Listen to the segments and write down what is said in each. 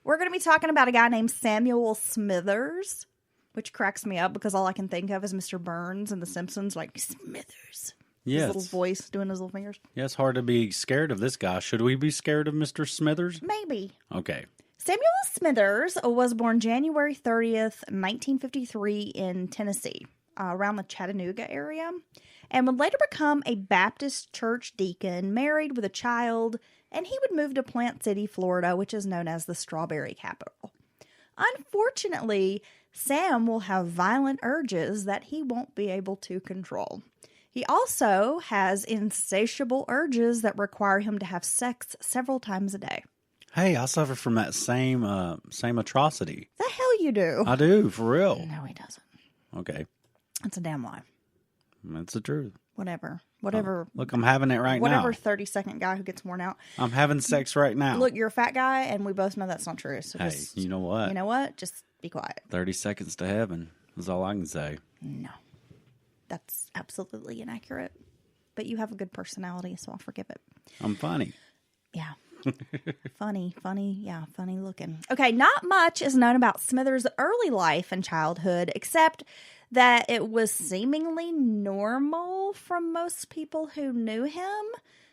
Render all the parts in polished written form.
We're going to be talking about a guy named Samuel Smithers, which cracks me up because all I can think of is Mr. Burns and The Simpsons, like, Smithers. Yes. His little voice doing his little fingers. Yeah, it's hard to be scared of this guy. Should we be scared of Mr. Smithers? Maybe. Okay. Samuel Smithers was born January 30th, 1953 in Tennessee, around the Chattanooga area, and would later become a Baptist church deacon, married with a child, and he would move to Plant City, Florida, which is known as the Strawberry Capital. Unfortunately, Sam will have violent urges that he won't be able to control. He also has insatiable urges that require him to have sex several times a day. Hey, I suffer from that same atrocity. The hell you do. I do, for real. No, he doesn't. Okay. That's a damn lie. That's the truth. Whatever. Look, I'm having it right now. Whatever 30-second guy who gets worn out. I'm having sex right now. Look, you're a fat guy, and we both know that's not true. So hey, just, you know what? You know what? Just be quiet. 30 seconds to heaven is all I can say. No. That's absolutely inaccurate. But you have a good personality, so I'll forgive it. I'm funny. Yeah. funny looking. Okay, not much is known about Smithers' early life and childhood, except that it was seemingly normal from most people who knew him.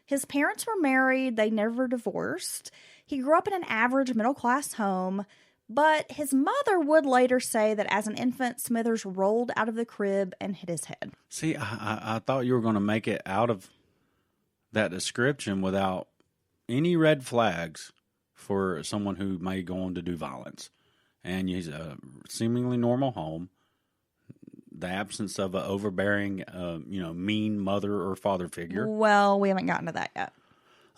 His parents were married. They never divorced. He grew up in an average middle-class home, but his mother would later say that as an infant, Smithers rolled out of the crib and hit his head. See, I thought you were going to make it out of that description without any red flags for someone who may go on to do violence. And he's a seemingly normal home. The absence of an overbearing, mean mother or father figure. Well, we haven't gotten to that yet.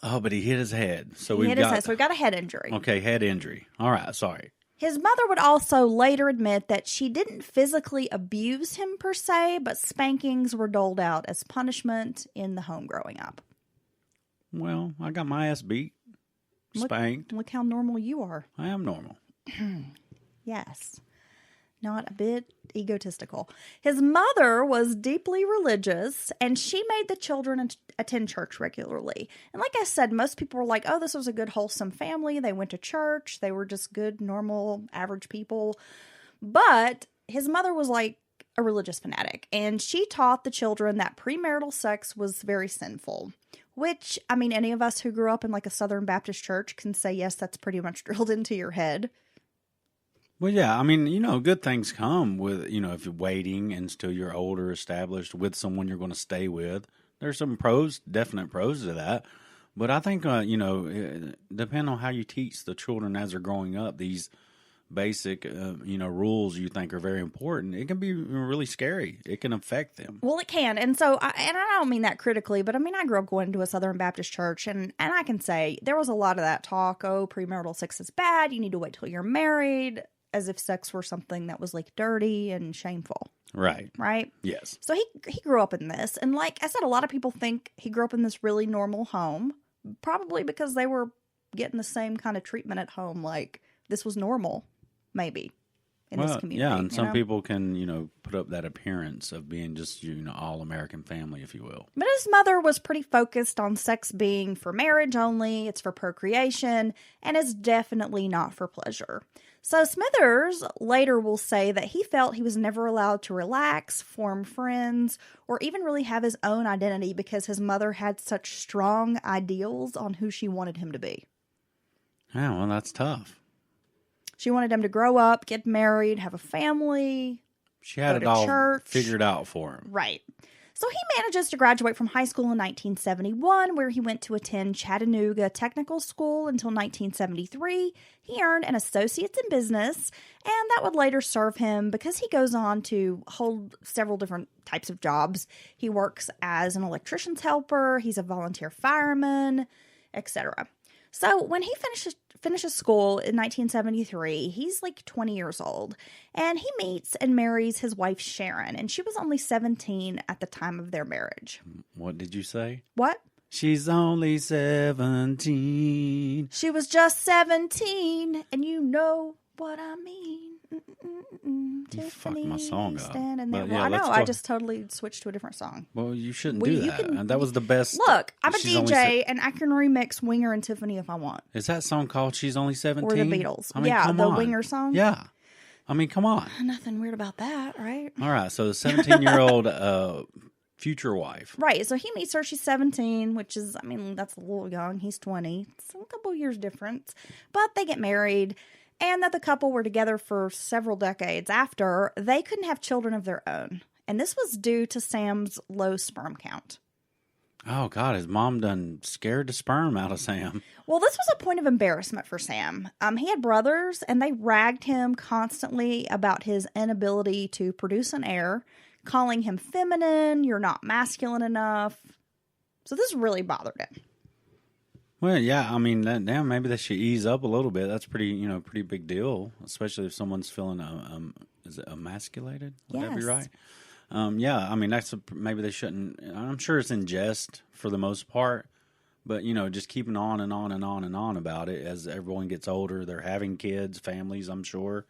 Oh, but he hit his head. So he hit his head, so we've got a head injury. Okay, head injury. All right, sorry. His mother would also later admit that she didn't physically abuse him per se, but spankings were doled out as punishment in the home growing up. Well, I got my ass beat, spanked. Look how normal you are. I am normal. Yes. Not a bit egotistical. His mother was deeply religious, and she made the children attend church regularly. And like I said, most people were like, oh, this was a good, wholesome family. They went to church. They were just good, normal, average people. But his mother was like a religious fanatic, and she taught the children that premarital sex was very sinful. Which, I mean, any of us who grew up in like a Southern Baptist church can say, yes, that's pretty much drilled into your head. Well, yeah, I mean, good things come with, if you're waiting until you're older, established with someone you're going to stay with. There's some definite pros to that. But I think, depending on how you teach the children as they're growing up, these basic, rules you think are very important, it can be really scary. It can affect them. Well, it can. And so, I don't mean that critically, but I mean, I grew up going to a Southern Baptist church, and I can say there was a lot of that talk, oh, premarital sex is bad, you need to wait till you're married, as if sex were something that was like dirty and shameful. Right. Right? Yes. So he grew up in this. And like I said, a lot of people think he grew up in this really normal home, probably because they were getting the same kind of treatment at home. Like this was normal, maybe, in this community. Yeah, and some people can, put up that appearance of being just, all-American family, if you will. But his mother was pretty focused on sex being for marriage only, it's for procreation, and it's definitely not for pleasure. So Smithers later will say that he felt he was never allowed to relax, form friends, or even really have his own identity because his mother had such strong ideals on who she wanted him to be. Yeah, well, that's tough. She wanted him to grow up, get married, have a family. She had it all figured out for him. Right. So he manages to graduate from high school in 1971, where he went to attend Chattanooga Technical School until 1973. He earned an associate's in business, and that would later serve him because he goes on to hold several different types of jobs. He works as an electrician's helper, he's a volunteer fireman, etc. So when he finishes school in 1973, he's like 20 years old, and he meets and marries his wife Sharon, and she was only 17 at the time of their marriage. What did you say? What? She's only 17. She was just 17, and what I mean. You fucked my song up. Standing there. But, Well, yeah, I know. let's I go. just totally switched to a different song. Well, you shouldn't Well, do you that. can- And that was the best. Look, I'm a She's only DJ, and I can remix Winger and Tiffany if I want. Is that song called She's Only 17? Or the Beatles. I mean, Yeah, come the on. Winger song. Yeah. I mean, come on. Nothing weird about that, right? All right. So the 17-year-old future wife. Right. So he meets her. She's 17, which is, I mean, that's a little young. He's 20. It's a couple years difference. But they get married. And that the couple were together for several decades after, they couldn't have children of their own. And this was due to Sam's low sperm count. Oh, God. His mom done scared the sperm out of Sam. Well, this was a point of embarrassment for Sam. He had brothers, and they ragged him constantly about his inability to produce an heir, calling him feminine, you're not masculine enough. So this really bothered him. Well, yeah, I mean, damn, maybe they should ease up a little bit. That's pretty big deal, especially if someone's feeling, is it emasculated? Would that be right? Yeah, I mean, maybe they shouldn't. I'm sure it's in jest for the most part, but, just keeping on and on and on and on about it as everyone gets older. They're having kids, families, I'm sure.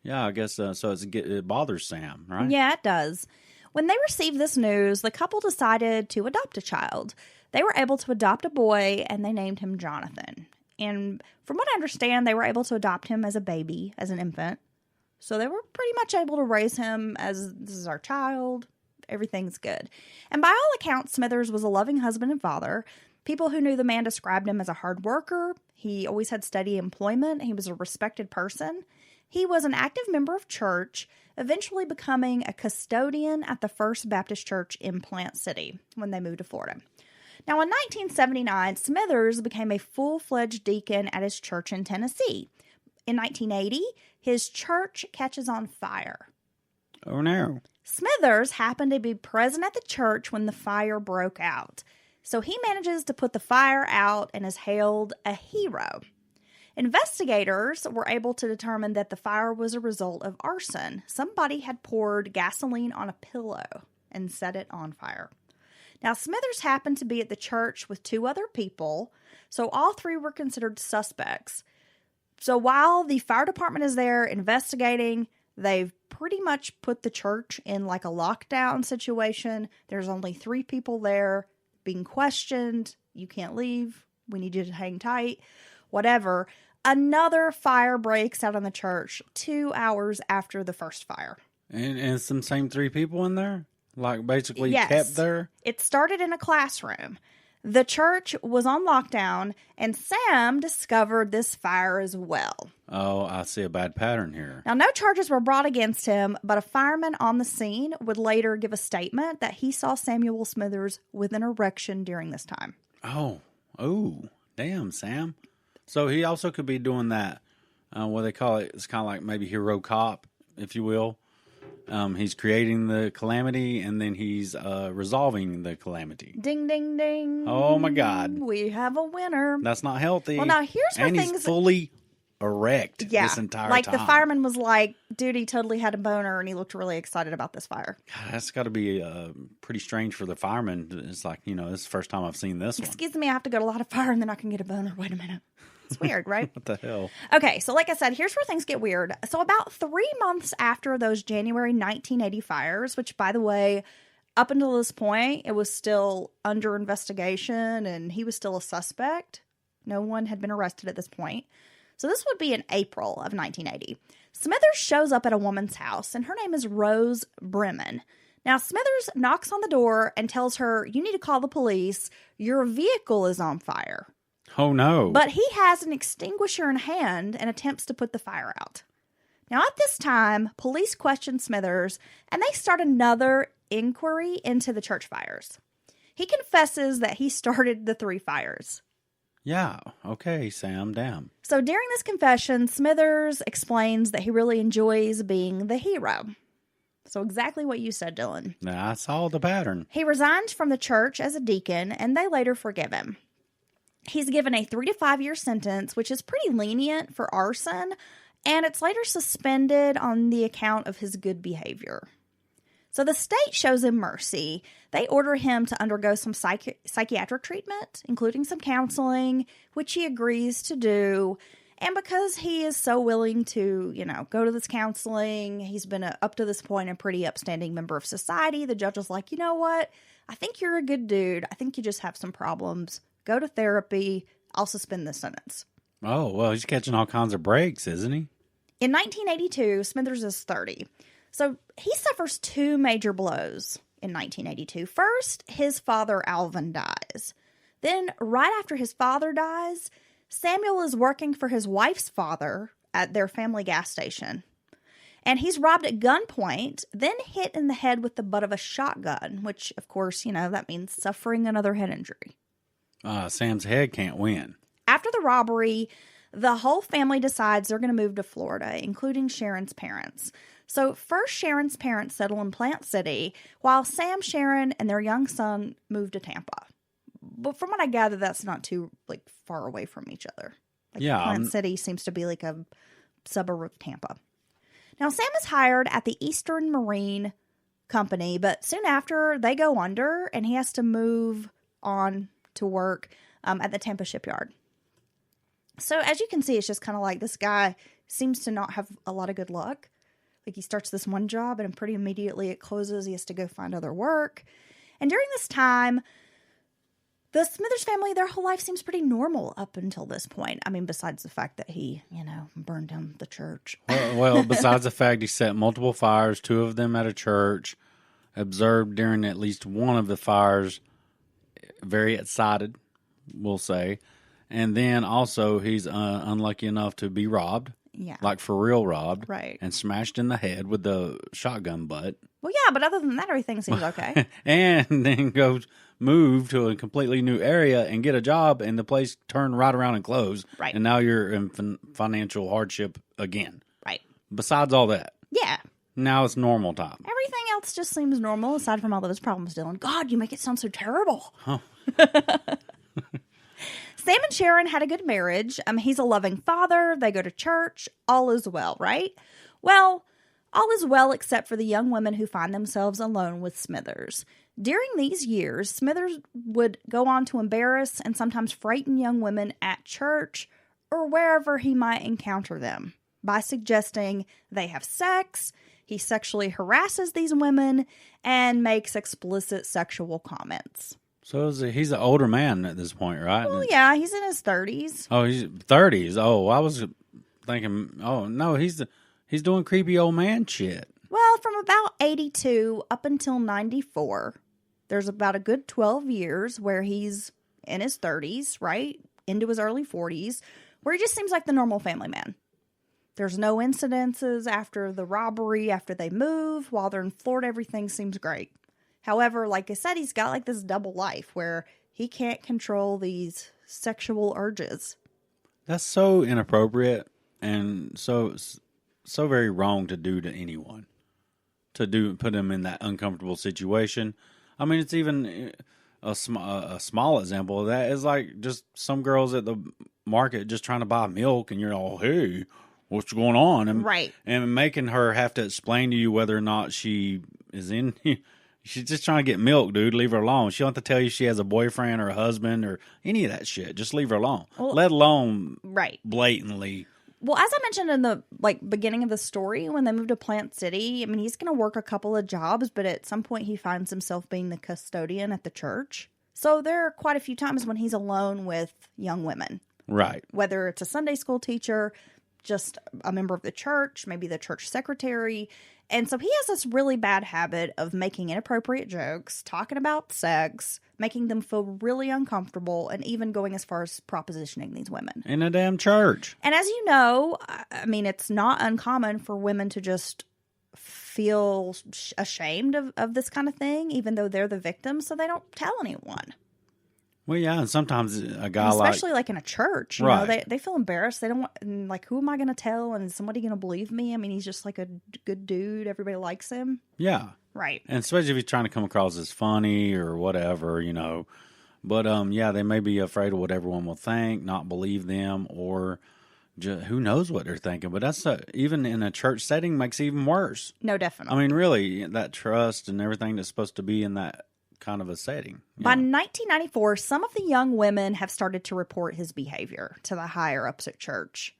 Yeah, I guess so. It bothers Sam, right? Yeah, it does. When they received this news, the couple decided to adopt a child. They were able to adopt a boy, and they named him Jonathan. And from what I understand, they were able to adopt him as a baby, as an infant. So they were pretty much able to raise him as, this is our child. Everything's good. And by all accounts, Smithers was a loving husband and father. People who knew the man described him as a hard worker. He always had steady employment. He was a respected person. He was an active member of church, eventually becoming a custodian at the First Baptist Church in Plant City when they moved to Florida. Now, in 1979, Smithers became a full-fledged deacon at his church in Tennessee. In 1980, his church catches on fire. Oh, no. Smithers happened to be present at the church when the fire broke out. So he manages to put the fire out and is hailed a hero. Investigators were able to determine that the fire was a result of arson. Somebody had poured gasoline on a pillow and set it on fire. Now, Smithers happened to be at the church with two other people, so all three were considered suspects. So while the fire department is there investigating, they've pretty much put the church in like a lockdown situation. There's only 3 people there being questioned. You can't leave. We need you to hang tight. Whatever. Another fire breaks out in the church 2 hours after the first fire. And some same 3 people in there? Like basically Yes. kept there? It started in a classroom. The church was on lockdown, and Sam discovered this fire as well. Oh, I see a bad pattern here. Now, no charges were brought against him, but a fireman on the scene would later give a statement that he saw Samuel Smithers with an erection during this time. Oh, damn, Sam. So he also could be doing that, what they call it, it's kind of like maybe hero cop, if you will. He's creating the calamity, and then he's resolving the calamity. Ding, ding, ding. Oh, my God. We have a winner. That's not healthy. Well, now, here's where and things... he's fully erect this entire like time. the fireman was like, dude, he totally had a boner, and he looked really excited about this fire. God, that's got to be pretty strange for the fireman. It's like, this is the first time I've seen this one. Excuse me, I have to go to a lot of fire, and then I can get a boner. Wait a minute. It's weird, right? What the hell? Okay, so like I said, here's where things get weird. So about 3 months after those January 1980 fires, which, by the way, up until this point, it was still under investigation, and he was still a suspect. No one had been arrested at this point. So this would be in April of 1980. Smithers shows up at a woman's house, and her name is Rose Bremen. Now, Smithers knocks on the door and tells her, you need to call the police. Your vehicle is on fire. Oh, no. But he has an extinguisher in hand and attempts to put the fire out. Now, at this time, police question Smithers, and they start another inquiry into the church fires. He confesses that he started the 3 fires. Yeah, okay, Sam, damn. So during this confession, Smithers explains that he really enjoys being the hero. So exactly what you said, Dylan. Now, I saw the pattern. He resigns from the church as a deacon, and they later forgive him. He's given a 3 to 5 year sentence, which is pretty lenient for arson, and it's later suspended on the account of his good behavior. So the state shows him mercy. They order him to undergo some psychiatric treatment, including some counseling, which he agrees to do. And because he is so willing to, go to this counseling, he's been up to this point a pretty upstanding member of society. The judge was like, you know what? I think you're a good dude. I think you just have some problems. Go to therapy. I'll suspend this sentence. Oh, well, he's catching all kinds of breaks, isn't he? In 1982, Smithers is 30. So he suffers two major blows in 1982. First, his father, Alvin, dies. Then, right after his father dies, Samuel is working for his wife's father at their family gas station. And he's robbed at gunpoint, then hit in the head with the butt of a shotgun, which, of course, that means suffering another head injury. Sam's head can't win. After the robbery, the whole family decides they're going to move to Florida, including Sharon's parents. So first, Sharon's parents settle in Plant City, while Sam, Sharon, and their young son move to Tampa. But from what I gather, that's not too far away from each other. Plant City seems to be like a suburb of Tampa. Now, Sam is hired at the Eastern Marine Company, but soon after, they go under, and he has to move on to work at the Tampa shipyard. So, as you can see, it's just kind of like this guy seems to not have a lot of good luck. He starts this one job, and pretty immediately it closes. He has to go find other work. And during this time, the Smithers family, their whole life seems pretty normal up until this point. I mean, besides the fact that he, burned down the church. Well, besides the fact he set multiple fires, two of them at a church, observed during at least one of the fires, very excited, we'll say. And then also he's unlucky enough to be robbed. Yeah. Like for real robbed. Right. And smashed in the head with the shotgun butt. Well, yeah, but other than that, everything seems okay. And then move to a completely new area and get a job, and the place turned right around and closed. Right. And now you're in financial hardship again. Right. Besides all that. Yeah. Now it's normal time. Everything else just seems normal aside from all of his problems, Dylan. God, you make it sound so terrible. Huh. Sam and Sharon had a good marriage. He's a loving father. They go to church. All is well, right? Well, all is well except for the young women who find themselves alone with Smithers. During these years, Smithers would go on to embarrass and sometimes frighten young women at church or wherever he might encounter them by suggesting they have sex. He sexually harasses these women and makes explicit sexual comments. So he's an older man at this point, right? Well, yeah, he's in his 30s. Oh, he's 30s. Oh, I was thinking, oh, no, he's doing creepy old man shit. Well, from about 82 up until 94, there's about a good 12 years where he's in his 30s, right? Into his early 40s, where he just seems like the normal family man. There's no incidences after the robbery, after they move. While they're in Florida, everything seems great. However, like I said, he's got this double life where he can't control these sexual urges. That's so inappropriate and so very wrong to do to anyone. Put them in that uncomfortable situation. I mean, it's even a small example of that is just some girls at the market just trying to buy milk, and you're all, hey, what's going on? And, right. And making her have to explain to you whether or not she is in. She's just trying to get milk, dude. Leave her alone. She don't have to tell you she has a boyfriend or a husband or any of that shit. Just leave her alone. Well, let alone blatantly. Well, as I mentioned in the beginning of the story, when they moved to Plant City, I mean, he's going to work a couple of jobs, but at some point he finds himself being the custodian at the church. So there are quite a few times when he's alone with young women. Right. Whether it's a Sunday school teacher, just a member of the church, maybe the church secretary. And so he has this really bad habit of making inappropriate jokes, talking about sex, making them feel really uncomfortable, and even going as far as propositioning these women. In a damn church. And as you know, I mean, it's not uncommon for women to just feel ashamed of this kind of thing, even though they're the victim, so they don't tell anyone. Well, yeah, and sometimes a guy especially in a church, you know, they feel embarrassed. They don't want, who am I going to tell? And is somebody going to believe me? I mean, he's just a good dude. Everybody likes him. Yeah. Right. And especially if he's trying to come across as funny or whatever, you know. But, yeah, they may be afraid of what everyone will think, not believe them, or who knows what they're thinking. But that's even in a church setting makes it even worse. No, definitely. I mean, really, that trust and everything that's supposed to be in that kind of a setting. By 1994, some of the young women have started to report his behavior to the higher ups at church.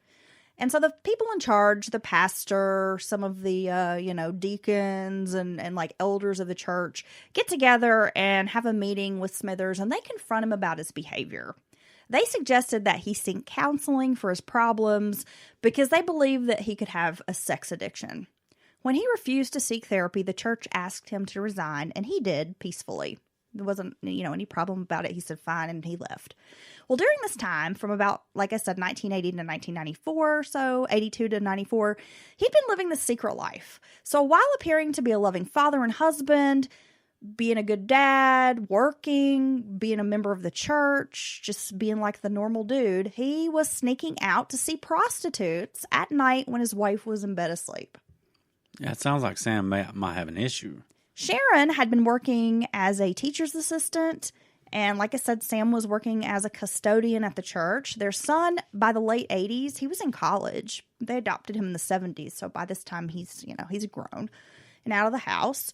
And so the people in charge, the pastor, some of the, deacons and like elders of the church get together and have a meeting with Smithers, and they confront him about his behavior. They suggested that he seek counseling for his problems because they believed that he could have a sex addiction. When he refused to seek therapy, the church asked him to resign, and he did peacefully. There wasn't, any problem about it. He said fine, and he left. Well, during this time, from about, like I said, 1980 to 1994, so 82 to 94, he'd been living the secret life. So while appearing to be a loving father and husband, being a good dad, working, being a member of the church, just being like the normal dude, he was sneaking out to see prostitutes at night when his wife was in bed asleep. Yeah, it sounds like Sam might have an issue. Sharon had been working as a teacher's assistant, and like I said, Sam was working as a custodian at the church. Their son, by the late 80s, he was in college. They adopted him in the 70s, so by this time he's grown and out of the house.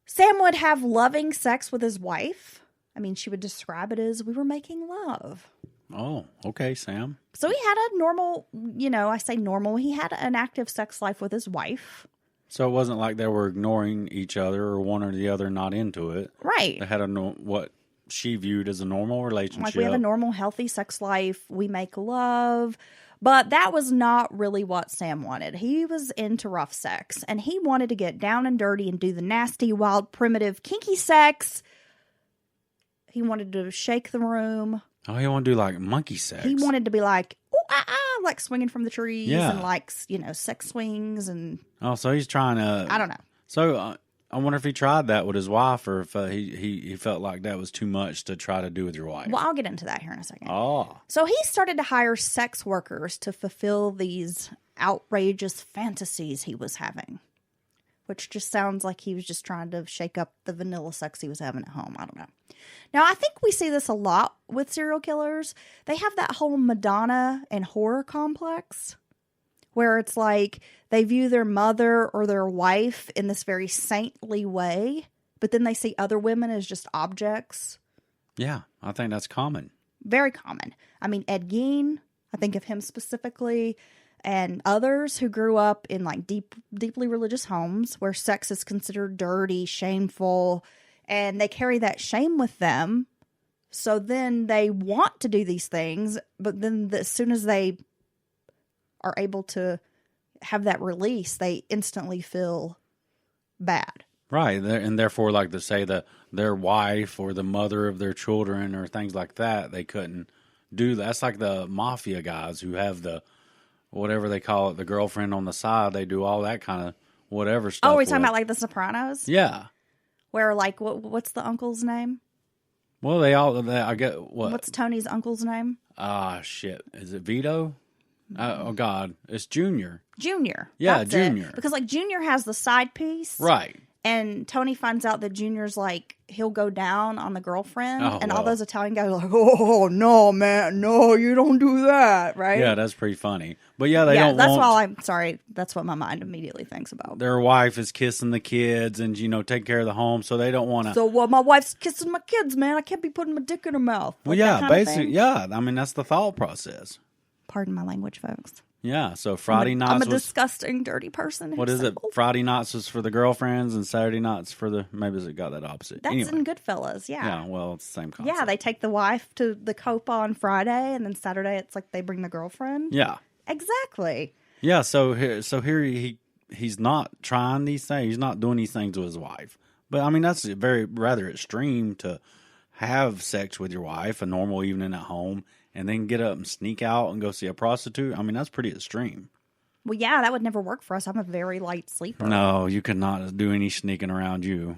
Sam would have loving sex with his wife. I mean, she would describe it as, we were making love. Oh, okay, Sam. So he had a normal, I say normal, he had an active sex life with his wife. So it wasn't like they were ignoring each other or one or the other not into it. Right. They had what she viewed as a normal relationship. Like, we have a normal, healthy sex life. We make love. But that was not really what Sam wanted. He was into rough sex, and he wanted to get down and dirty and do the nasty, wild, primitive, kinky sex. He wanted to shake the room. Oh, he wanted to do like monkey sex. He wanted to be like, ooh, ah, ah, like swinging from the trees, Yeah. and like, sex swings and... Oh, so he's trying to... I don't know. So I wonder if he tried that with his wife, or if he felt like that was too much to try to do with your wife. Well, I'll get into that here in a second. Oh. So he started to hire sex workers to fulfill these outrageous fantasies he was having, which just sounds like he was just trying to shake up the vanilla sex he was having at home. I don't know. Now, I think we see this a lot with serial killers. They have that whole Madonna and horror complex where it's like they view their mother or their wife in this very saintly way, but then they see other women as just objects. Yeah, I think that's common. Very common. I mean, Ed Gein, I think of him specifically, and others who grew up in like deeply religious homes where sex is considered dirty, shameful, and they carry that shame with them. So then they want to do these things, but then as soon as they are able to have that release, they instantly feel bad. Right, and therefore, like to say that their wife or the mother of their children or things like that, they couldn't do that. That's like the mafia guys who have the, whatever they call it, the girlfriend on the side. They do all that kind of whatever stuff. Oh, we're talking about like The Sopranos? Yeah. Where like, what's the uncle's name? Well, I get what? What's Tony's uncle's name? Shit. Is it Vito? Oh, God. It's Junior. Junior. Yeah, That's Junior. Because like Junior has the side piece. Right. And Tony finds out that Junior's like, he'll go down on the girlfriend. Oh, and all well. those Italian guys are like, oh, no, man. No, you don't do that. Right? Yeah, that's pretty funny. But yeah, they don't that's want... all I'm sorry. That's what my mind immediately thinks about. Their wife is kissing the kids and, taking care of the home, so they don't want to... So, well, my wife's kissing my kids, man. I can't be putting my dick in her mouth. Well, Like yeah, that kind of basically, thing. yeah. I mean, that's the thought process. Pardon my language, folks. Yeah, so Friday nights I'm a was... disgusting, dirty person. What is it? Friday nights was for the girlfriends and Saturday nights for the... Maybe it got that opposite. That's Anyway. in Goodfellas, yeah. Yeah, well, it's the same concept. Yeah, they take the wife to the Copa on Friday, and then Saturday it's like they bring the girlfriend. Yeah. Exactly. Yeah, so here he's not trying these things. He's not doing these things with his wife. But, I mean, that's rather extreme to have sex with your wife, a normal evening at home, and then get up and sneak out and go see a prostitute. I mean, that's pretty extreme. Well, yeah, that would never work for us. I'm a very light sleeper. No, you could not do any sneaking around you.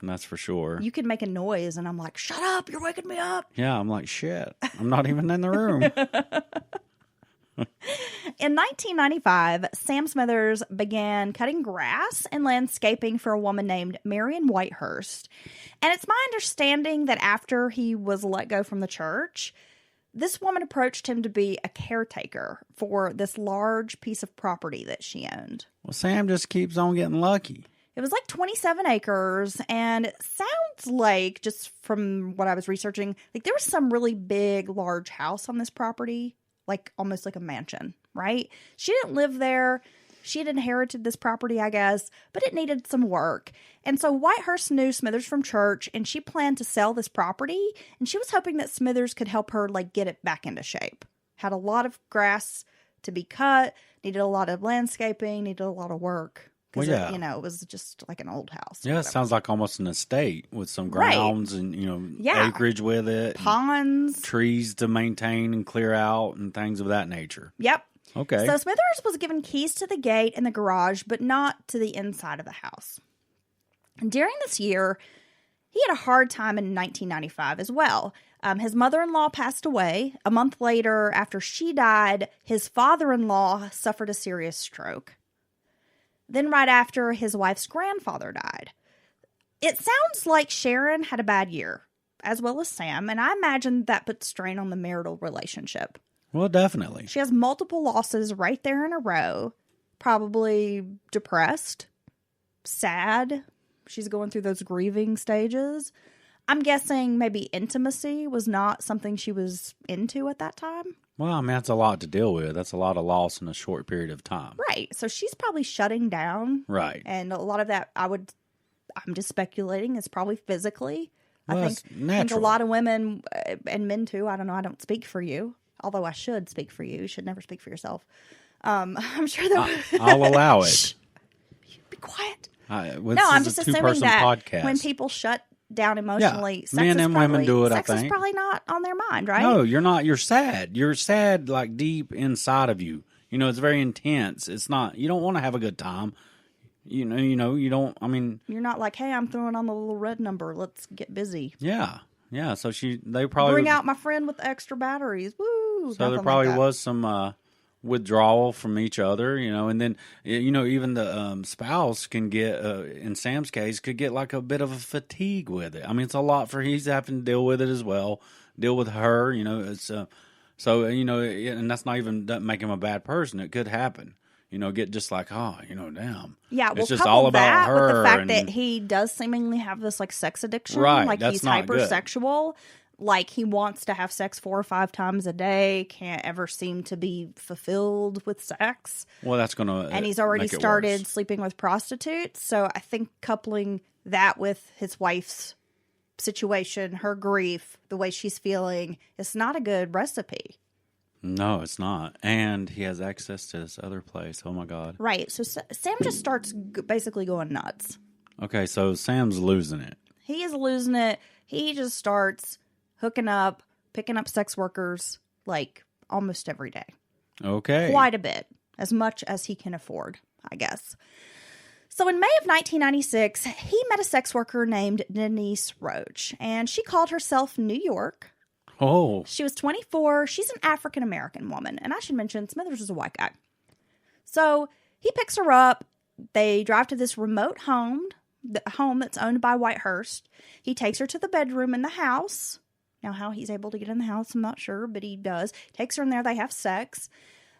That's for sure. You could make a noise, and I'm like, shut up, you're waking me up. Yeah, I'm like, shit. I'm not even in the room. In 1995, Sam Smithers began cutting grass and landscaping for a woman named Marion Whitehurst. And it's my understanding that after he was let go from the church, this woman approached him to be a caretaker for this large piece of property that she owned. Well, Sam just keeps on getting lucky. It was like 27 acres, and it sounds like, just from what I was researching, like there was some really big, large house on this property, like almost like a mansion, right? She didn't live there. She had inherited this property, I guess, but it needed some work. And so Whitehurst knew Smithers from church, and she planned to sell this property. And she was hoping that Smithers could help her, like, get it back into shape. Had a lot of grass to be cut, needed a lot of landscaping, needed a lot of work. Because, it was just like an old house. Yeah, it sounds like almost an estate with some grounds and, acreage with it. Ponds. Trees to maintain and clear out and things of that nature. Yep. Okay. So Smithers was given keys to the gate and the garage, but not to the inside of the house. And during this year, he had a hard time in 1995 as well. His mother-in-law passed away. A month later, after she died, his father-in-law suffered a serious stroke. Then right after, his wife's grandfather died. It sounds like Sharon had a bad year, as well as Sam, and I imagine that put strain on the marital relationship. Well, definitely. She has multiple losses right there in a row. Probably depressed, sad. She's going through those grieving stages. I'm guessing maybe intimacy was not something she was into at that time. Well, I mean, that's a lot to deal with. That's a lot of loss in a short period of time. Right. So she's probably shutting down. Right. And a lot of that, I'm just speculating, is probably physically. Well, I think a lot of women and men too. I don't know. I don't speak for you. Although I should speak for you. You should never speak for yourself. I'm sure that I'll allow it. Shh. Be quiet. No, I'm just assuming that podcast. when people shut down emotionally, sex men and women do it, I think. Sex is probably not on their mind, right? No, you're not. You're sad. You're sad, like, deep inside of you. It's very intense. It's not, you don't want to have a good time. You don't, I mean. You're not like, hey, I'm throwing on the little red number. Let's get busy. Yeah. Yeah. So they probably. Bring out my friend with the extra batteries. Woo. So there probably was some withdrawal from each other, and then, even the spouse can get, in Sam's case, could get like a bit of a fatigue with it. I mean, it's a lot for he's having to deal with it as well, deal with her, it's, so, and that's not even that make him a bad person. It could happen, get just like, damn. Yeah, well, it's just all about that her. With the fact that he does seemingly have this like sex addiction, right, like that's he's not hypersexual. Good. Like, he wants to have sex 4 or 5 times a day, can't ever seem to be fulfilled with sex. Well, that's going to And he's already started sleeping with prostitutes. So I think coupling that with his wife's situation, her grief, the way she's feeling, it's not a good recipe. No, it's not. And he has access to this other place. Oh, my God. Right. So Sam just starts basically going nuts. Okay, so Sam's losing it. He is losing it. He just starts hooking up, picking up sex workers, like, almost every day. Okay. Quite a bit. As much as he can afford, I guess. So in May of 1996, he met a sex worker named Denise Roach, and she called herself New York. Oh. She was 24. She's an African-American woman, and I should mention, Smithers is a white guy. So he picks her up. They drive to this remote home that's owned by Whitehurst. He takes her to the bedroom in the house. Now, how he's able to get in the house, I'm not sure, but he does. Takes her in there, they have sex.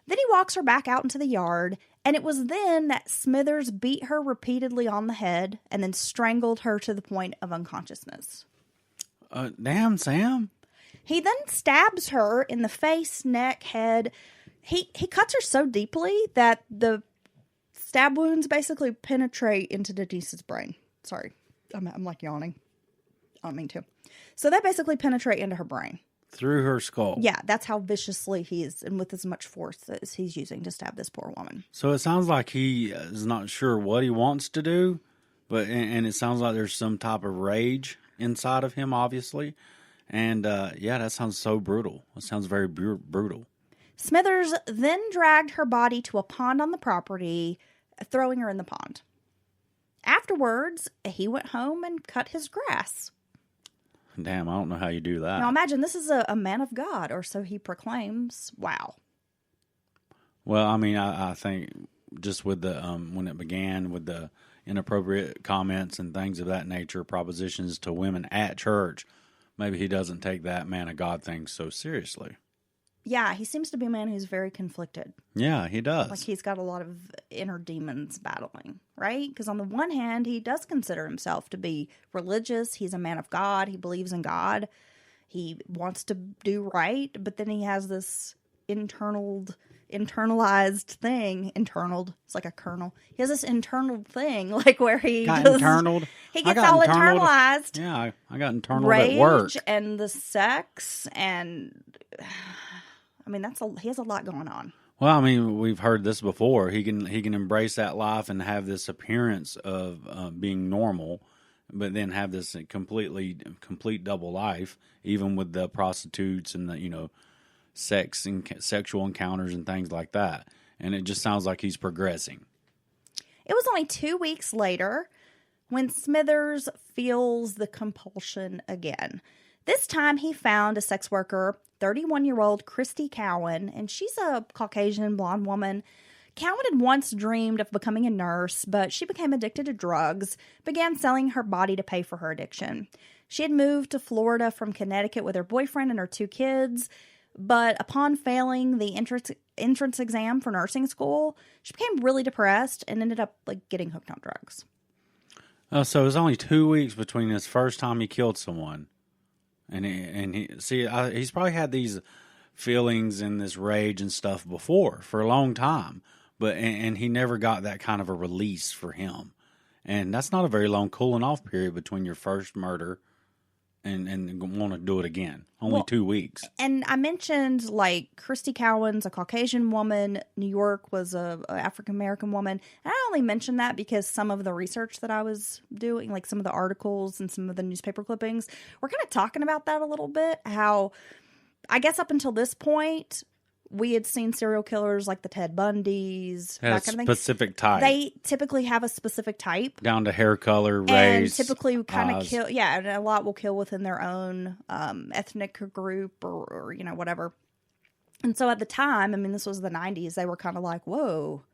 Then he walks her back out into the yard, and it was then that Smithers beat her repeatedly on the head and then strangled her to the point of unconsciousness. Damn, Sam. He then stabs her in the face, neck, head. He cuts her so deeply that the stab wounds basically penetrate into Denise's brain. Sorry, I'm like yawning. I don't mean to. So they basically penetrate into her brain. Through her skull. Yeah, that's how viciously he is, and with as much force as he's using to stab this poor woman. So it sounds like he is not sure what he wants to do, and it sounds like there's some type of rage inside of him, obviously. And that sounds so brutal. It sounds very brutal. Smithers then dragged her body to a pond on the property, throwing her in the pond. Afterwards, he went home and cut his grass. Damn, I don't know how you do that. Now imagine this is a man of God, or so he proclaims. Wow. Well, I mean, I think just with the when it began with the inappropriate comments and things of that nature, propositions to women at church, maybe he doesn't take that man of God thing so seriously. Yeah, he seems to be a man who's very conflicted. Yeah, he does. Like he's got a lot of inner demons battling, right? Because on the one hand, he does consider himself to be religious. He's a man of God. He believes in God. He wants to do right. But then he has this internal internalized thing. Internaled. It's like a kernel. He has this internal thing, like where he Got just, internaled. he gets all internalized. Yeah, I got internaled Rage at work. and the sex, and I mean he has a lot going on. Well, I mean, we've heard this before. He can embrace that life and have this appearance of being normal, but then have this complete double life, even with the prostitutes and the sex and sexual encounters and things like that. And it just sounds like he's progressing. It was only 2 weeks later when Smithers feels the compulsion again. This time he found a sex worker, 31-year-old Christy Cowan, and she's a Caucasian blonde woman. Cowan had once dreamed of becoming a nurse, but she became addicted to drugs, began selling her body to pay for her addiction. She had moved to Florida from Connecticut with her boyfriend and her 2 kids, but upon failing the entrance exam for nursing school, she became really depressed and ended up getting hooked on drugs. Oh, so it was only 2 weeks between his first time he killed someone. And he's probably had these feelings and this rage and stuff before for a long time, and he never got that kind of a release for him. And that's not a very long cooling off period between your first murder and want to do it again. Only 2 weeks. And I mentioned Christy Cowan's a Caucasian woman. New York was a African-American woman. And I only mentioned that because some of the research that I was doing, some of the articles and some of the newspaper clippings, we're kind of talking about that a little bit. How, I guess up until this point, we had seen serial killers like the Ted Bundys, that kind of thing. Specific type. They typically have a specific type. Down to hair color, race. And typically kind of kill, and a lot will kill within their own ethnic group or whatever. And so at the time, I mean, this was the 90s, they were kind of like, whoa,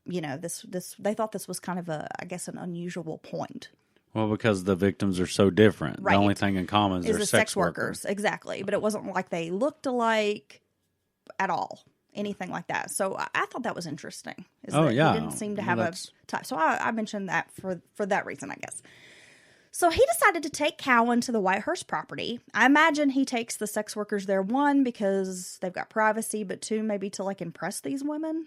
they thought this was kind of an unusual point. Well, because the victims are so different. Right. The only thing in common is they're the sex workers. Exactly. But it wasn't like they looked alike at all, anything like that. So I thought that was interesting. He didn't seem to have a type. So I mentioned that for that reason, I guess. So he decided to take Cowan to the Whitehurst property. I imagine he takes the sex workers there, 1, because they've got privacy, but 2, maybe to impress these women.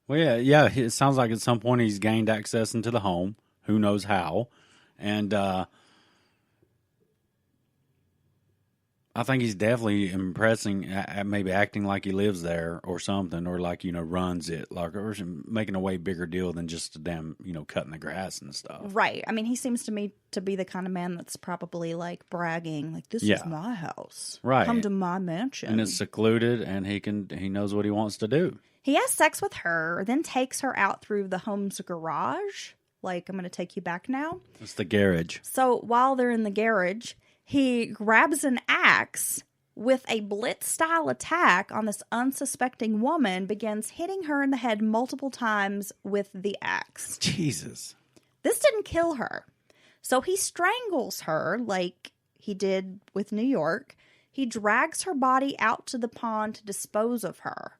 Well, yeah. It sounds like at some point he's gained access into the home. Who knows how? And I think he's definitely impressing, maybe acting like he lives there or something, or runs it, or making a way bigger deal than just a damn, cutting the grass and stuff. Right. I mean, he seems to me to be the kind of man that's probably bragging, this is my house. Right. Come to my mansion. And it's secluded, and he knows what he wants to do. He has sex with her, then takes her out through the home's garage. I'm going to take you back now. It's the garage. So while they're in the garage, he grabs an axe with a blitz-style attack on this unsuspecting woman, begins hitting her in the head multiple times with the axe. Jesus. This didn't kill her. So he strangles her like he did with New York. He drags her body out to the pond to dispose of her.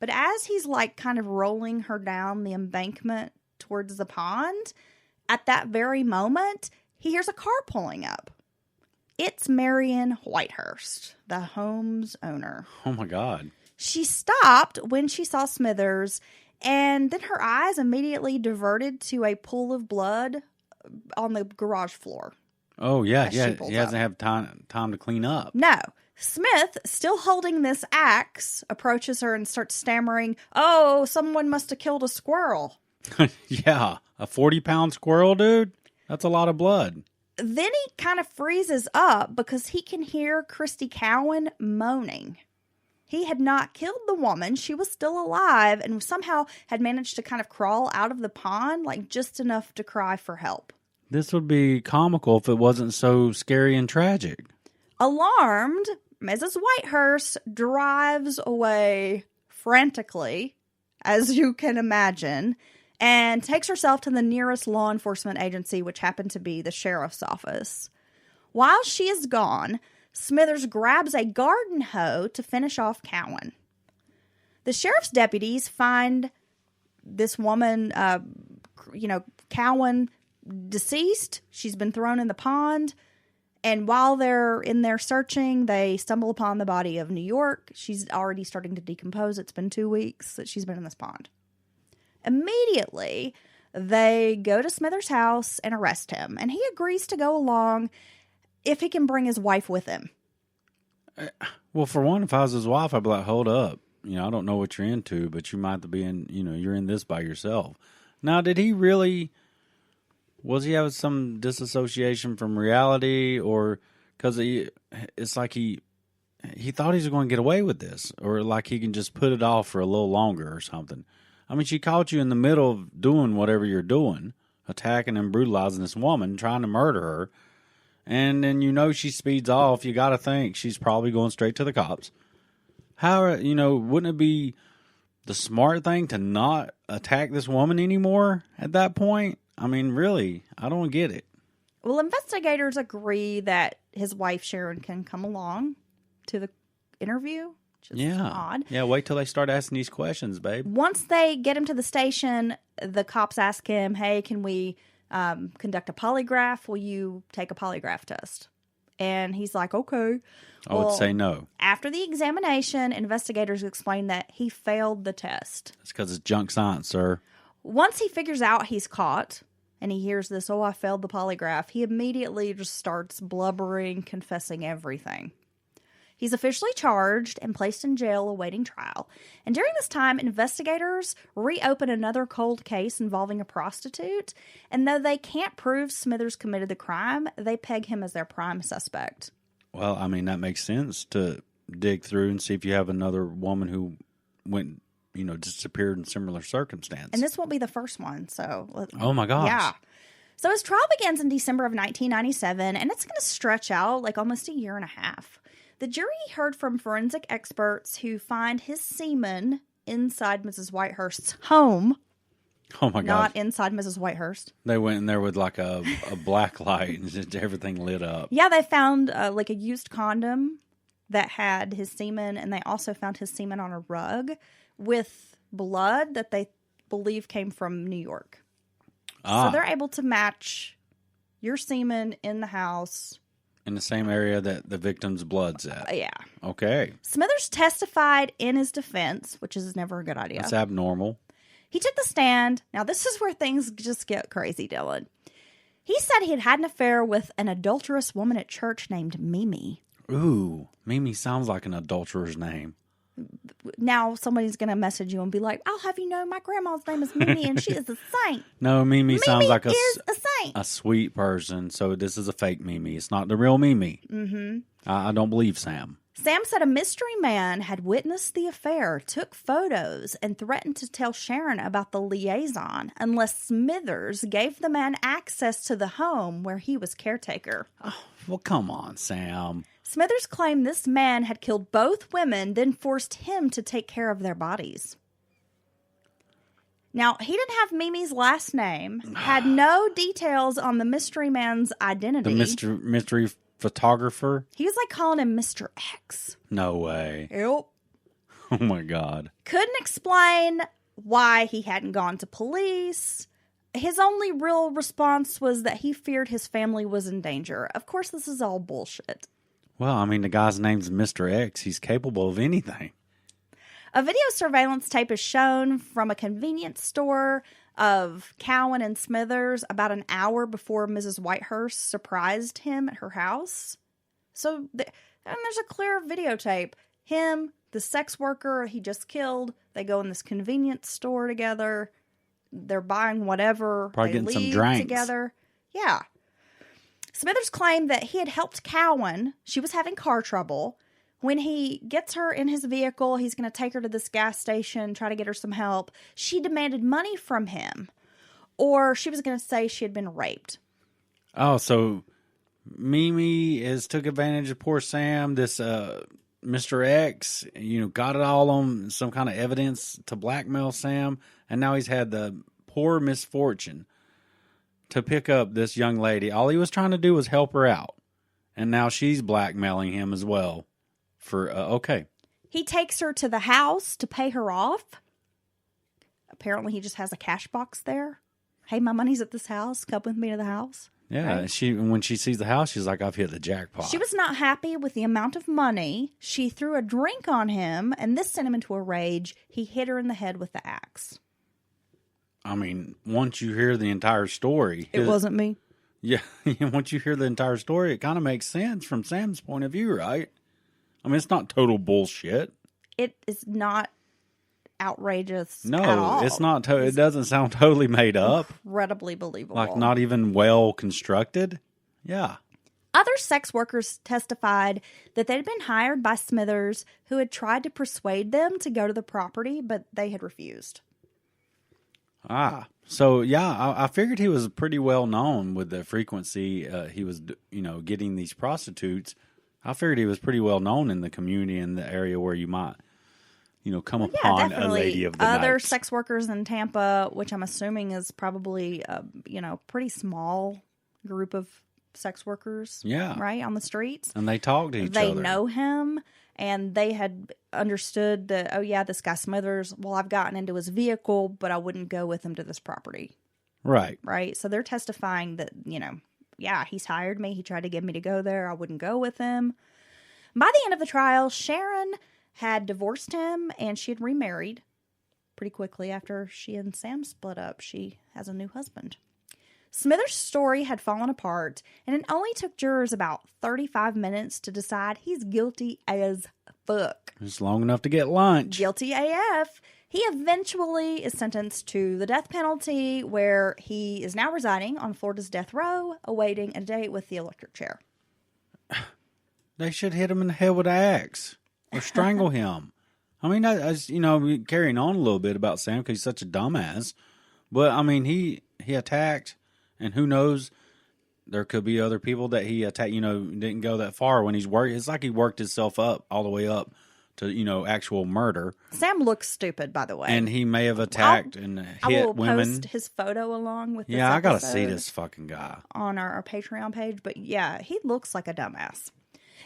But as he's kind of rolling her down the embankment towards the pond, at that very moment, he hears a car pulling up. It's Marion Whitehurst, the home's owner. Oh, my God. She stopped when she saw Smithers, and then her eyes immediately diverted to a pool of blood on the garage floor. Oh, yeah. He hasn't had time to clean up. No. Smith, still holding this axe, approaches her and starts stammering, "Oh, someone must have killed a squirrel." Yeah, a 40-pound squirrel, dude? That's a lot of blood. Then he kind of freezes up because he can hear Christy Cowan moaning. He had not killed the woman. She was still alive and somehow had managed to kind of crawl out of the pond, just enough to cry for help. This would be comical if it wasn't so scary and tragic. Alarmed, Mrs. Whitehurst drives away frantically, as you can imagine, and takes herself to the nearest law enforcement agency, which happened to be the sheriff's office. While she is gone, Smithers grabs a garden hoe to finish off Cowan. The sheriff's deputies find this woman, Cowan, deceased. She's been thrown in the pond, And while they're in there searching, they stumble upon the body of New York. She's already starting to decompose. It's been 2 weeks that she's been in this pond. Immediately, they go to Smithers' house and arrest him. And he agrees to go along if he can bring his wife with him. Well, for one, if I was his wife, I'd be like, hold up. I don't know what you're into, but you might be in, you're in this by yourself. Now, did he really, was he having some disassociation from reality, or because it's like he thought he was going to get away with this, or like he can just put it off for a little longer or something. I mean, she caught you in the middle of doing whatever you're doing, attacking and brutalizing this woman, trying to murder her, and then she speeds off. You got to think she's probably going straight to the cops. How, wouldn't it be the smart thing to not attack this woman anymore at that point? I mean, really, I don't get it. Well, investigators agree that his wife, Sharon, can come along to the interview, which is odd. Yeah, wait till they start asking these questions, babe. Once they get him to the station, the cops ask him, hey, can we conduct a polygraph? Will you take a polygraph test? And he's like, okay. I would say no. After the examination, investigators explain that he failed the test. It's because it's junk science, sir. Once he figures out he's caught and he hears this, I failed the polygraph, he immediately just starts blubbering, confessing everything. He's officially charged and placed in jail awaiting trial. And during this time, investigators reopen another cold case involving a prostitute. And though they can't prove Smithers committed the crime, they peg him as their prime suspect. Well, I mean, that makes sense to dig through and see if you have another woman who went, disappeared in similar circumstance. And this won't be the first one, so... Oh, my gosh. Yeah. So his trial begins in December of 1997, and it's going to stretch out like almost a year and a half. The jury heard from forensic experts who find his semen inside Mrs. Whitehurst's home. Oh, my God. Not inside Mrs. Whitehurst. They went in there with like a black light and just everything lit up. Yeah, they found like a used condom that had his semen, and they also found his semen on a rug with blood that they believe came from New York. So they're able to match your semen in the house. In the same area that the victim's blood's at. Yeah. Okay. Smithers testified in his defense, which is never a good idea. That's abnormal. He took the stand. Now, this is where things just get crazy, Dylan. He said he had had an affair with an adulterous woman at church named Mimi. Ooh, Mimi sounds like an adulterer's name. Now somebody's going to message you and be like, I'll have you know my grandma's name is Mimi and she is a saint. No, Mimi sounds like is a saint. A sweet person. So this is a fake Mimi. It's not the real Mimi. Mm-hmm. I don't believe Sam. Sam said a mystery man had witnessed the affair, took photos, and threatened to tell Sharon about the liaison unless Smithers gave the man access to the home where he was caretaker. Oh, well, come on, Sam. Smithers claimed this man had killed both women, then forced him to take care of their bodies. Now, he didn't have Mimi's last name, had no details on the mystery man's identity. The mystery photographer? He was like calling him Mr. X. No way. Yep. Oh, my God. Couldn't explain why he hadn't gone to police. His only real response was that he feared his family was in danger. Of course, this is all bullshit. Well, I mean, the guy's name's Mr. X. He's capable of anything. A video surveillance tape is shown from a convenience store of Cowan and Smithers about an hour before Mrs. Whitehurst surprised him at her house. So and there's a clear videotape. Him, the sex worker he just killed, they go in this convenience store together. They're buying whatever. Probably they getting leave some drinks together. Yeah. Smithers claimed that he had helped Cowan. She was having car trouble. When he gets her in his vehicle, he's going to take her to this gas station, try to get her some help. She demanded money from him. Or she was going to say she had been raped. Oh, so Mimi took advantage of poor Sam. This Mr. X, got it all on some kind of evidence to blackmail Sam. And now he's had the poor misfortune to pick up this young lady. All he was trying to do was help her out. And now she's blackmailing him as well. Okay. He takes her to the house to pay her off. Apparently he just has a cash box there. Hey, my money's at this house. Come with me to the house. Yeah, right? when she sees the house, she's like, I've hit the jackpot. She was not happy with the amount of money. She threw a drink on him, and this sent him into a rage. He hit her in the head with the axe. I mean, once you hear the entire story... It wasn't me. Yeah, once you hear the entire story, it kind of makes sense from Sam's point of view, right? I mean, it's not total bullshit. It is not outrageous No, at all. it's not. It doesn't sound totally made up. Incredibly believable. Like, not even well constructed. Yeah. Other sex workers testified that they'd been hired by Smithers, who had tried to persuade them to go to the property, but they had refused. Ah, so yeah, I figured he was pretty well known with the frequency he was, getting these prostitutes. I figured he was pretty well known in the community in the area where you might, come upon a lady of the night. Other sex workers in Tampa, which I'm assuming is probably pretty small group of sex workers. Yeah, right on the streets, and they talk to each other. They know him. And they had understood that, oh, yeah, this guy Smithers, well, I've gotten into his vehicle, but I wouldn't go with him to this property. Right. Right? So they're testifying that, yeah, he's hired me. He tried to get me to go there. I wouldn't go with him. By the end of the trial, Sharon had divorced him, and she had remarried pretty quickly after she and Sam split up. She has a new husband. Smithers' story had fallen apart, and it only took jurors about 35 minutes to decide he's guilty as fuck. It's long enough to get lunch. Guilty AF. He eventually is sentenced to the death penalty, where he is now residing on Florida's death row, awaiting a date with the electric chair. They should hit him in the head with an axe or strangle him. I mean, as carrying on a little bit about Sam because he's such a dumbass, but I mean, he attacked. And who knows, there could be other people that he attacked, didn't go that far when he's worked. It's like he worked himself up all the way up to, actual murder. Sam looks stupid, by the way. And he may have attacked and hit women. I will post his photo along with this I got to see this fucking guy. On our Patreon page. But yeah, he looks like a dumbass.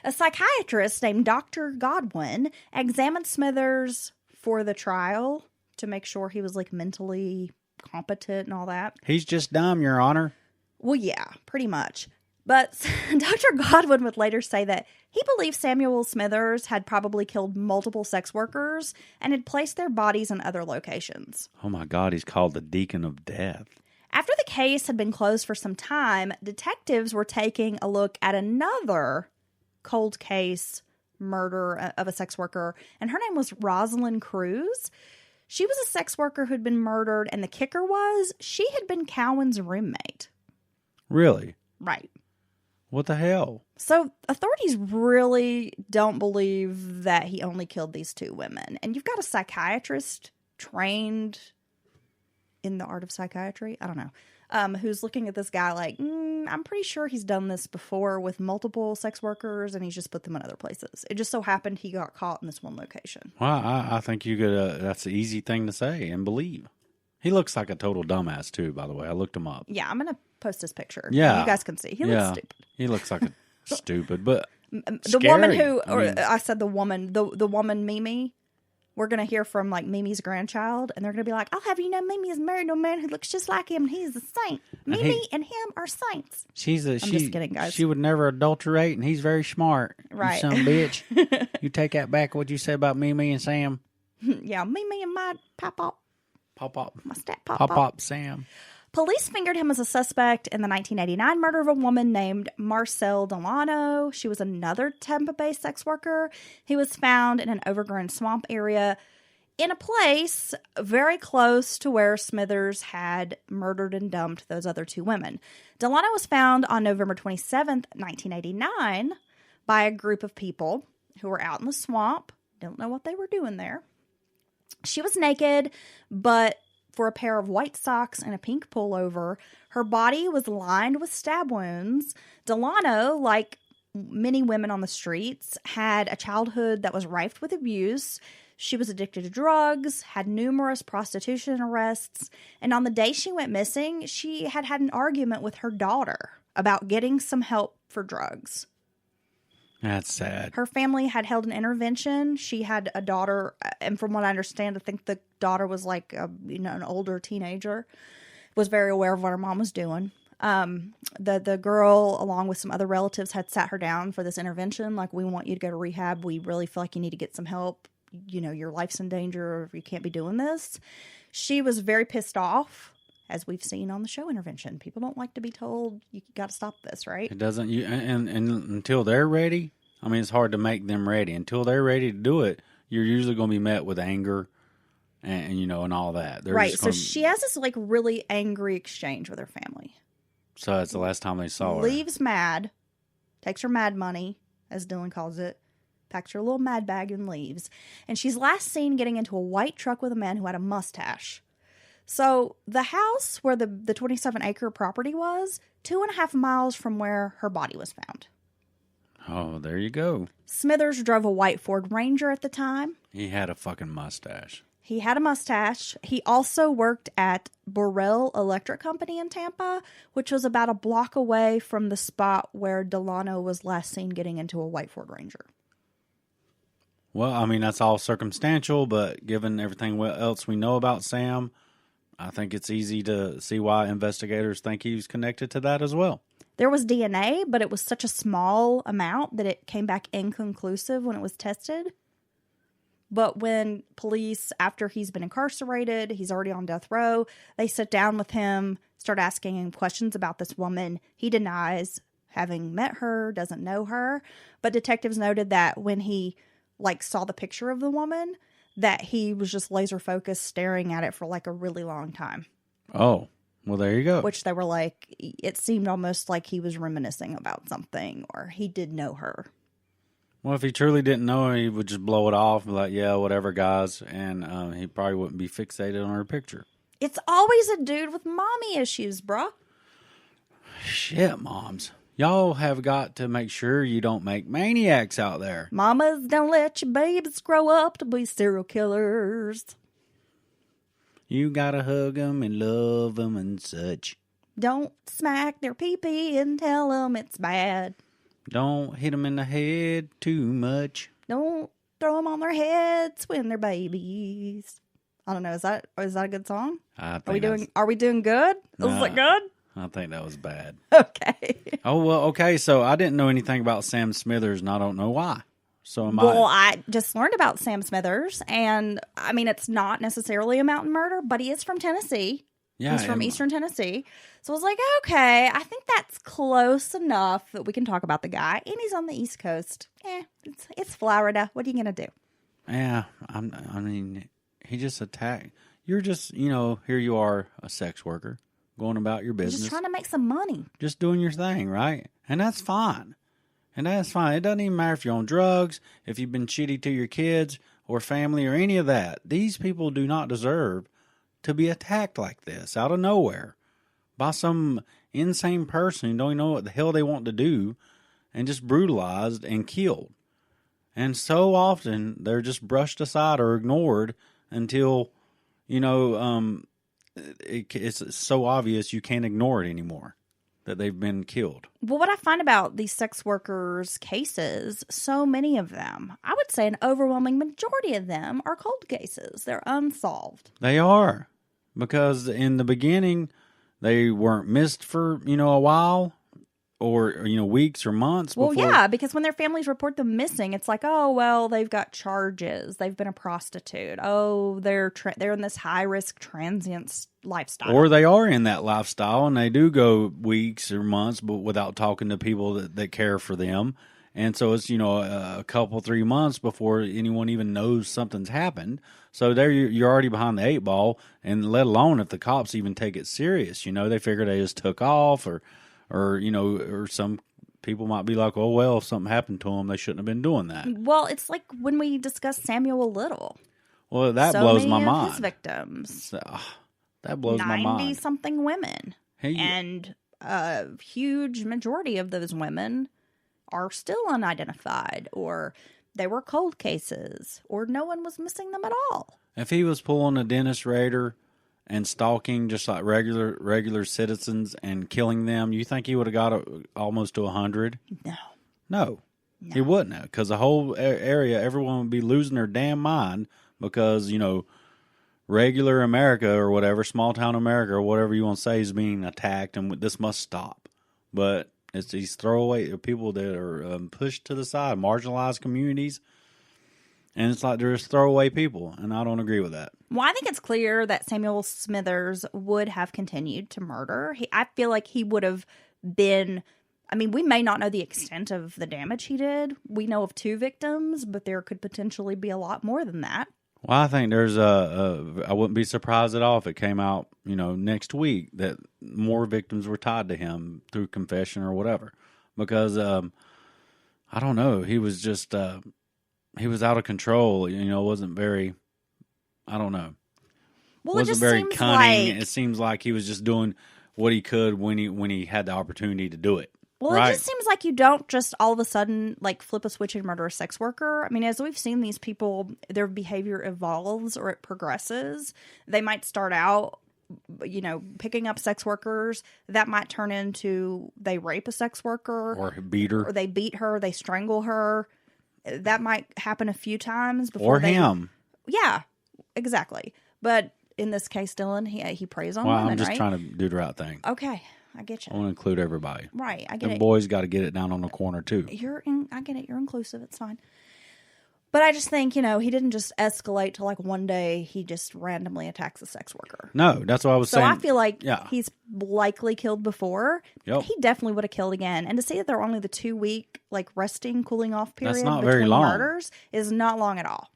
A psychiatrist named Dr. Godwin examined Smithers for the trial to make sure he was mentally competent and all that. He's just dumb, Your Honor. Well, yeah, pretty much. But Dr. Godwin would later say that he believed Samuel Smithers had probably killed multiple sex workers and had placed their bodies in other locations. Oh my God, he's called the Deacon of Death. After the case had been closed for some time, detectives were taking a look at another cold case murder of a sex worker, and her name was Rosalind Cruz. She was a sex worker who'd been murdered, and the kicker was she had been Cowan's roommate. Really? Right. What the hell? So authorities really don't believe that he only killed these two women. And you've got a psychiatrist trained in the art of psychiatry, I don't know, who's looking at this guy like, I'm pretty sure he's done this before with multiple sex workers, and he's just put them in other places. It just so happened he got caught in this one location. Well, I think you could. That's an easy thing to say and believe. He looks like a total dumbass too, by the way. I looked him up. Yeah, I'm gonna post his picture. Yeah, you guys can see. He looks stupid. He looks like a stupid, but the scary. woman who, I said the woman Mimi. We're going to hear from Mimi's grandchild, and they're going to be like, I'll have you know Mimi is married to a man who looks just like him, and he's a saint. Mimi and him are saints. I'm just kidding, guys. She would never adulterate, and he's very smart. Right. You son of a bitch. You take that back, what you said about Mimi and Sam. Yeah, Mimi and my pop-up. Pop-up. My stat pop-up. Pop-up Sam. Police fingered him as a suspect in the 1989 murder of a woman named Marcel Delano. She was another Tampa Bay sex worker. He was found in an overgrown swamp area in a place very close to where Smithers had murdered and dumped those other two women. Delano was found on November 27th, 1989 by a group of people who were out in the swamp. Don't know what they were doing there. She was naked, but for a pair of white socks and a pink pullover. Her body was lined with stab wounds. Delano, like many women on the streets, had a childhood that was rife with abuse. She was addicted to drugs, had numerous prostitution arrests, and on the day she went missing, she had had an argument with her daughter about getting some help for drugs. That's sad. Her family had held an intervention. She had a daughter, and from what I understand, I think the daughter was an older teenager, was very aware of what her mom was doing. The girl, along with some other relatives, had sat her down for this intervention. Like, we want you to go to rehab. We really feel like you need to get some help. You know, your life's in danger, or you can't be doing this. She was very pissed off, as we've seen on the show Intervention. People don't like to be told, you got to stop this, right? It doesn't, and until they're ready, I mean, it's hard to make them ready. Until they're ready to do it, you're usually going to be met with anger and you know, and all that. They're right. So she has this like really angry exchange with her family. So that's the last time they saw her. Leaves mad, takes her mad money, as Dylan calls it, packs her little mad bag and leaves. And she's last seen getting into a white truck with a man who had a mustache. So the house where the 27-acre property was, 2.5 miles from where her body was found. Oh, there you go. Smithers drove a white Ford Ranger at the time. He had a fucking mustache. He had a mustache. He also worked at Burrell Electric Company in Tampa, which was about a block away from the spot where Delano was last seen getting into a white Ford Ranger. Well, I mean, that's all circumstantial, but given everything else we know about Sam, I think it's easy to see why investigators think he was connected to that as well. There was DNA, but it was such a small amount that it came back inconclusive when it was tested. But when police, after he's been incarcerated, he's already on death row, they sit down with him, start asking him questions about this woman. He denies having met her, doesn't know her. But detectives noted that when he saw the picture of the woman, that he was just laser focused staring at it for like a really long time. Oh, well, there you go. Which they were like, it seemed almost like he was reminiscing about something, or he did know her. Well, if he truly didn't know her, he would just blow it off and be like, yeah, whatever, guys. And he probably wouldn't be fixated on her picture. It's always a dude with mommy issues, bruh. Shit, moms. Y'all have got to make sure you don't make maniacs out there. Mamas, don't let your babies grow up to be serial killers. You gotta hug them and love them and such. Don't smack their pee-pee and tell them it's bad. Don't hit them in the head too much. Don't throw them on their heads when they're babies. I don't know. Is that a good song? I think Are we doing good? No, Is it good? I think that was bad. Okay. Oh, well, okay. So I didn't know anything about Sam Smithers, and I don't know why. So I just learned about Sam Smithers, and I mean, it's not necessarily a mountain murder, but he is from Tennessee. Yeah, he's from Eastern Tennessee. So I was like, okay, I think that's close enough that we can talk about the guy. And he's on the East Coast. It's Florida. What are you going to do? Yeah, I mean, he just attacked. You're just, here you are, a sex worker, going about your business. Just trying to make some money. Just doing your thing, right? And that's fine. It doesn't even matter if you're on drugs, if you've been shitty to your kids or family or any of that. These people do not deserve to be attacked like this out of nowhere by some insane person who don't even know what the hell they want to do, and just brutalized and killed. And so often they're just brushed aside or ignored until, it's so obvious you can't ignore it anymore that they've been killed. Well, what I find about these sex workers' cases, so many of them, I would say an overwhelming majority of them are cold cases. They're unsolved. They are. Because in the beginning, they weren't missed for, a while or, weeks or months before. Well, yeah, because when their families report them missing, it's like, oh, well, they've got charges. They've been a prostitute. Oh, they're in this high-risk transient lifestyle. Or they are in that lifestyle, and they do go weeks or months but without talking to people that care for them. And so it's, a couple, 3 months before anyone even knows something's happened. So there you're already behind the 8 ball, and let alone if the cops even take it serious. They figure they just took off or some people might be like, oh, well, if something happened to them, they shouldn't have been doing that. Well, it's like when we discussed Samuel Little. Well, that blows my mind. So many of his victims. That blows my mind. 90-something women. And a huge majority of those women are still unidentified, or they were cold cases, or no one was missing them at all. If he was pulling a Dennis Rader and stalking just like regular citizens and killing them, you think he would have got almost to 100? No. He wouldn't have, because the whole area, everyone would be losing their damn mind because, regular America or whatever, small town America or whatever you want to say is being attacked, and this must stop. But it's these throwaway people that are pushed to the side, marginalized communities, and it's like there's throwaway people, and I don't agree with that. Well, I think it's clear that Samuel Smithers would have continued to murder. I feel like he would have been... I mean, we may not know the extent of the damage he did. We know of 2 victims, but there could potentially be a lot more than that. Well, I think there's I wouldn't be surprised at all if it came out, next week that more victims were tied to him through confession or whatever. Because, I don't know, he was just, he was out of control, wasn't very, I don't know. Well, wasn't very cunning. It seems like he was just doing what he could when he had the opportunity to do it. Well, It just seems like you don't just all of a sudden flip a switch and murder a sex worker. I mean, as we've seen these people, their behavior evolves or it progresses. They might start out, picking up sex workers. That might turn into they rape a sex worker. Or beat her. Or they beat her, they strangle her. That might happen a few times before him. Yeah, exactly. But in this case, Dylan, he preys on women, I'm just right? trying to do the right thing. Okay. I get you. I want to include everybody. Right, I get it. The boys got to get it down on the corner, too. I get it. You're inclusive. It's fine. But I just think, he didn't just escalate to one day he just randomly attacks a sex worker. No, that's what I was saying. So I feel like he's likely killed before. Yep. He definitely would have killed again. And to say that there were only the 2-week, resting, cooling off period that's not between very long. murders is not long at all.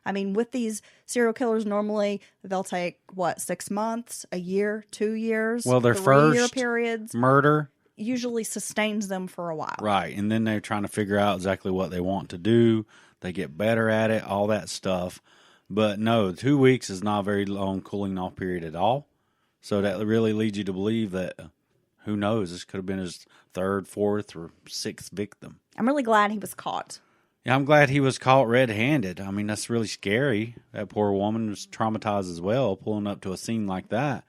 I mean, with these serial killers, normally they'll take, 6 months, a year, 2 years, well, their 3-year first periods. murder usually sustains them for a while. Right. And then they're trying to figure out exactly what they want to do. They get better at it, all that stuff. But no, 2 weeks is not a very long cooling off period at all. So that really leads you to believe that, who knows, this could have been his 3rd, 4th, or 6th victim. I'm really glad he was caught. Yeah, I'm glad he was caught red-handed. I mean, that's really scary. That poor woman was traumatized as well, pulling up to a scene like that.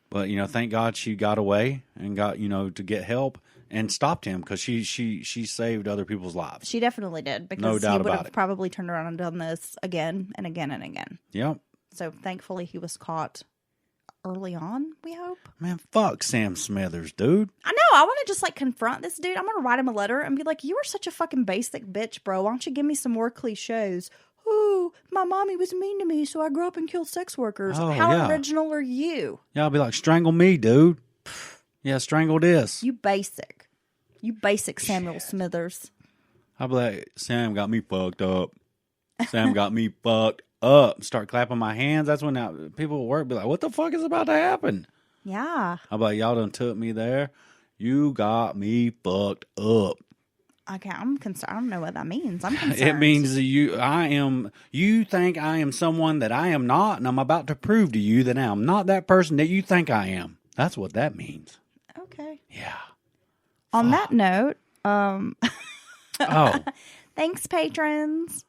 But, thank God she got away and got, to get help and stopped him because she saved other people's lives. She definitely did because no doubt he would have it. probably turned around and done this again and again and again. Yep. So thankfully he was caught early on, we hope. Man, fuck Sam Smithers, dude. I know. I want to just confront this dude. I'm going to write him a letter and be like, you are such a fucking basic bitch, bro. Why don't you give me some more cliches? Oh, my mommy was mean to me, so I grew up and killed sex workers. Oh, How yeah. original are you? Yeah, I'll be like, strangle me, dude. Yeah, strangle this. You basic. You basic Samuel Smithers. I'll be like, Sam got me fucked up. Sam got me fucked up. Start clapping my hands. That's when people at work be like, what the fuck is about to happen? Yeah. I'll be like, y'all done took me there. You got me fucked up. Okay, I'm concerned. I don't know what that means. I'm concerned. It means that you think I am someone that I am not, and I'm about to prove to you that I am not that person that you think I am. That's what that means. Okay. Yeah. On that note, oh. thanks, patrons.